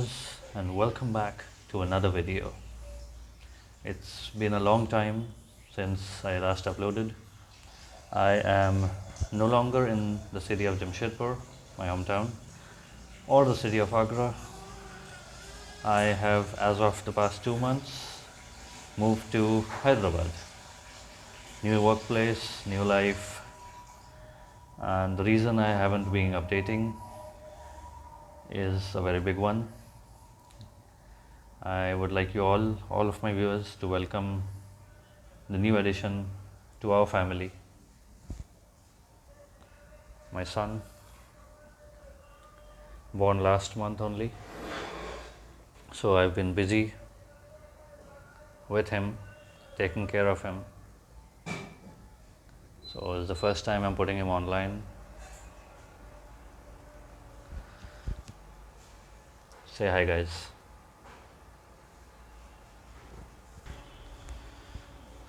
guys, and welcome back to another video. It's been a long time since I last uploaded. I am no longer in the city of Jamshedpur, my hometown, or the city of Agra. I have, as of the past 2 months, moved to Hyderabad. New workplace, new life, and the reason I haven't been updating is a very big one. I would like you all of my viewers, to welcome the new addition to our family, my son, born last month only. So I've been busy with him, taking care of him. So it's the first time I'm putting him online. Say hi, guys.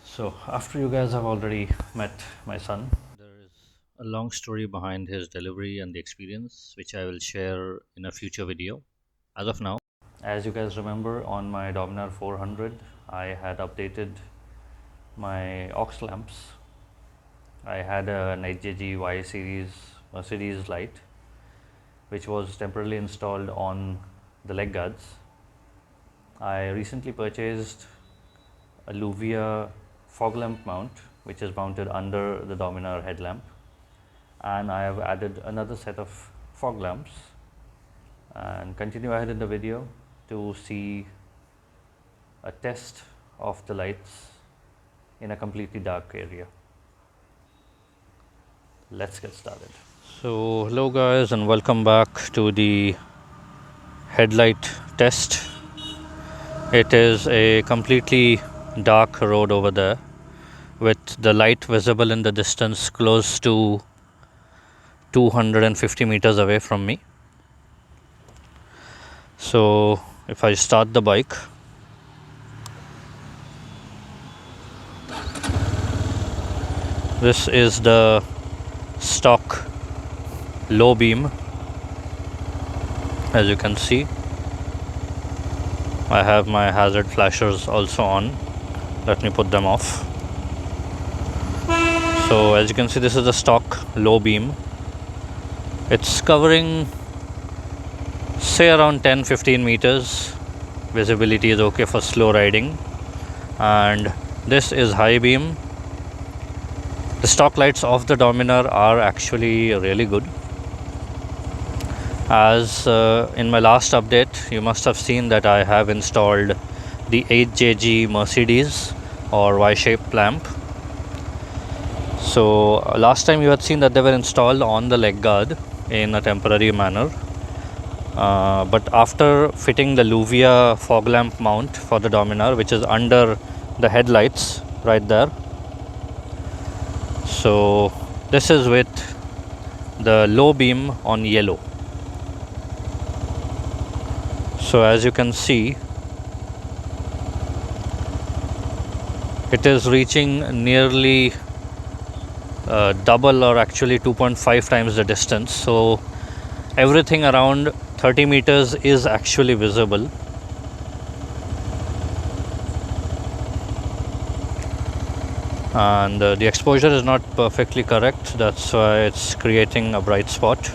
So after you guys have already met my son, there is a long story behind his delivery and the experience, which I will share in a future video. As of now, as you guys remember, on my Dominar 400, I had updated my aux lamps. I had an 8JG Y series Mercedes light, which was temporarily installed on the leg guards. I recently purchased a Luvia fog lamp mount, which is mounted under the Dominar headlamp, and I have added another set of fog lamps, and continue ahead in the video to see a test of the lights in a completely dark area. Let's get started. So hello guys, and welcome back to the headlight test. It is a completely dark road over there, with the light visible in the distance close to 250 meters away from me. So if I start the bike, this is the stock low beam. As you can see, I have my hazard flashers also on. Let me put them off. So as you can see, this is the stock low beam. It's covering, say, around 10-15 meters. Visibility is okay for slow riding. And this is high beam. The stock lights of the Dominar are actually really good. As in my last update, you must have seen that I have installed the 8JG Mercedes or Y-shaped lamp. So last time you had seen that they were installed on the leg guard in a temporary manner, but after fitting the Luvia fog lamp mount for the Dominar, which is under the headlights right there. So this is with the low beam on yellow. So as you can see, it is reaching nearly double, or actually 2.5 times the distance. So everything around 30 meters is actually visible. And the exposure is not perfectly correct, that's why it's creating a bright spot.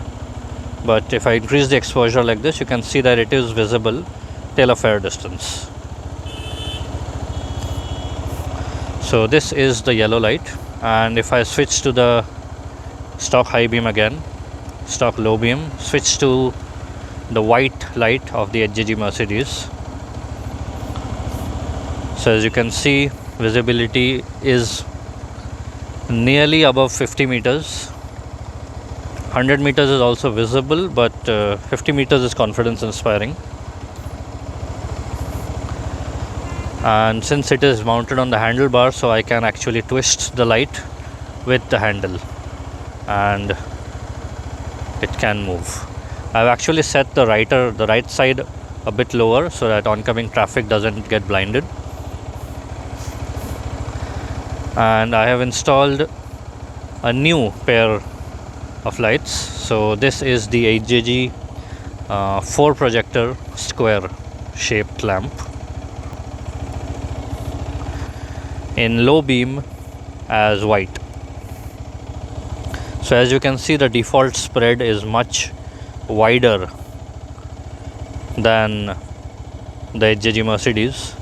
But if I increase the exposure like this, you can see that it is visible till a fair distance. So this is the yellow light, and if I switch to the stock high beam again, stock low beam, switch to the white light of the 8JG Mercedes. So as you can see, visibility is nearly above 50 meters. 100 meters is also visible, but 50 meters is confidence inspiring. And since it is mounted on the handlebar, so I can actually twist the light with the handle and it can move. I've actually set the right side a bit lower so that oncoming traffic doesn't get blinded. And I have installed a new pair of lights. So this is the 8JG 4 projector square shaped lamp. In low beam as white. So as you can see, the default spread is much wider than the HJG Mercedes.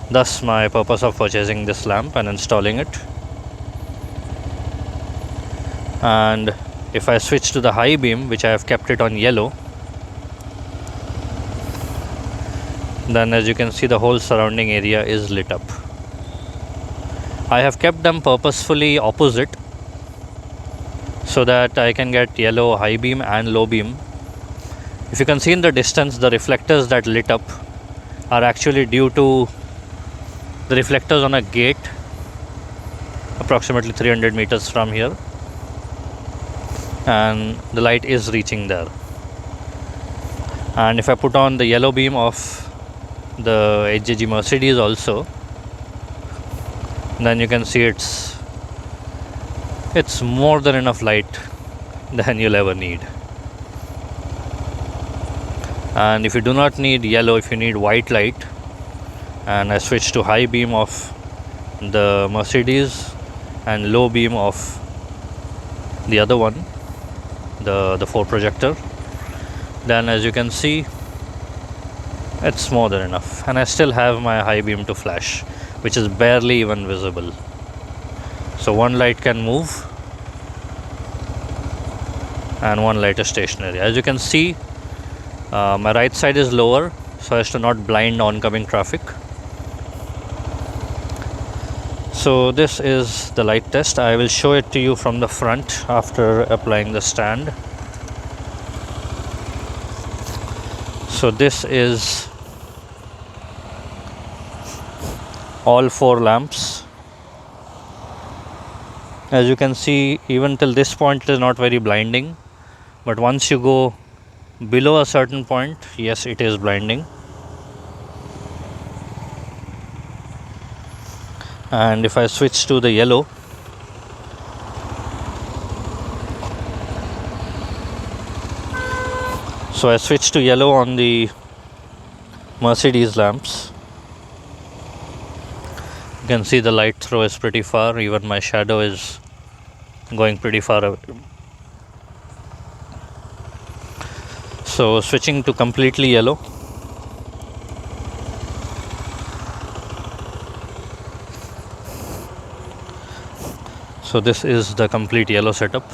Thus my purpose of purchasing this lamp and installing it. And if I switch to the high beam, which I have kept it on yellow, then as you can see, the whole surrounding area is lit up. I have kept them purposefully opposite so that I can get yellow high beam and low beam. If you can see in the distance, the reflectors that lit up are actually due to the reflectors on a gate approximately 300 meters from here, and the light is reaching there. And if I put on the yellow beam of the HJG Mercedes also, then you can see it's more than enough light than you'll ever need. And if you do not need yellow, if you need white light, and I switch to high beam of the Mercedes and low beam of the other one, the 4 projector, then as you can see, it's more than enough. And I still have my high beam to flash, which is barely even visible. So one light can move and one light is stationary. As you can see, my right side is lower so as to not blind oncoming traffic. So this is the light test. I will show it to you from the front after applying the stand. So this is all 4 lamps. As you can see, even till this point it is not very blinding, but once you go below a certain point, yes, it is blinding. And if I switch to the yellow, so I switch to yellow on the Mercedes lamps. You can see the light throw is pretty far, even my shadow is going pretty far away. So switching to completely yellow, so this is the complete yellow setup.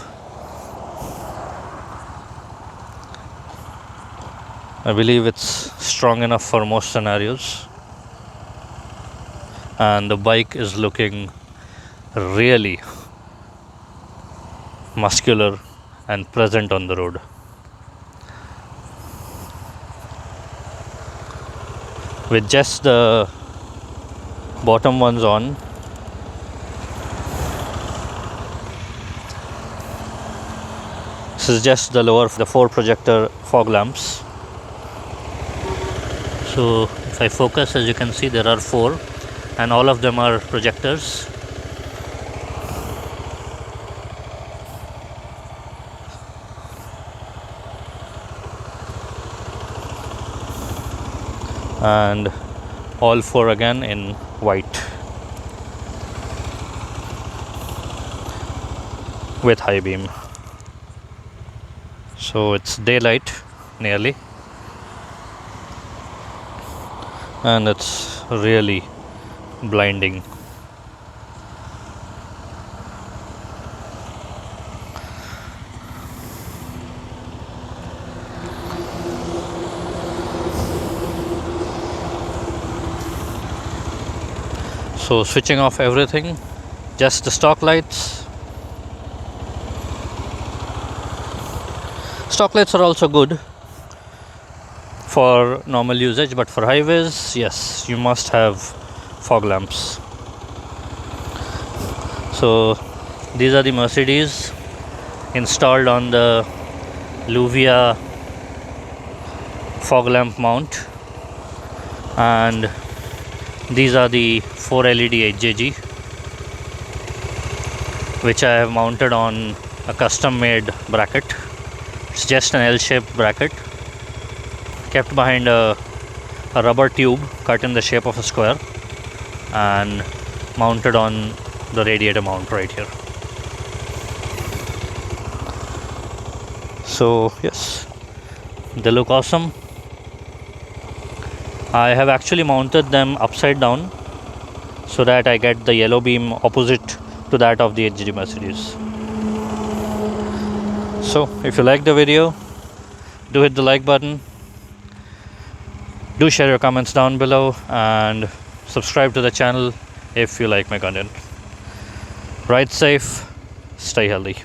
I believe it's strong enough for most scenarios, and the bike is looking really muscular and present on the road. With just the bottom ones on, this is just the 4 projector fog lamps. So if I focus, as you can see, there are 4 and all of them are projectors. And all 4 again in white with high beam. So it's daylight nearly, and it's really blinding. So switching off everything, just the stock lights. Stock lights are also good for normal usage, but for highways, yes, you must have fog lamps. So these are the Mercedes installed on the Luvia fog lamp mount, and these are the 4 LED HJG, which I have mounted on a custom made bracket. It's just an L-shaped bracket, kept behind a rubber tube cut in the shape of a square and mounted on the radiator mount right here. So yes, they look awesome. I have actually mounted them upside down so that I get the yellow beam opposite to that of the HGD Mercedes. So if you like the video, do hit the like button, do share your comments down below, and subscribe to the channel if you like my content. Ride safe, stay healthy.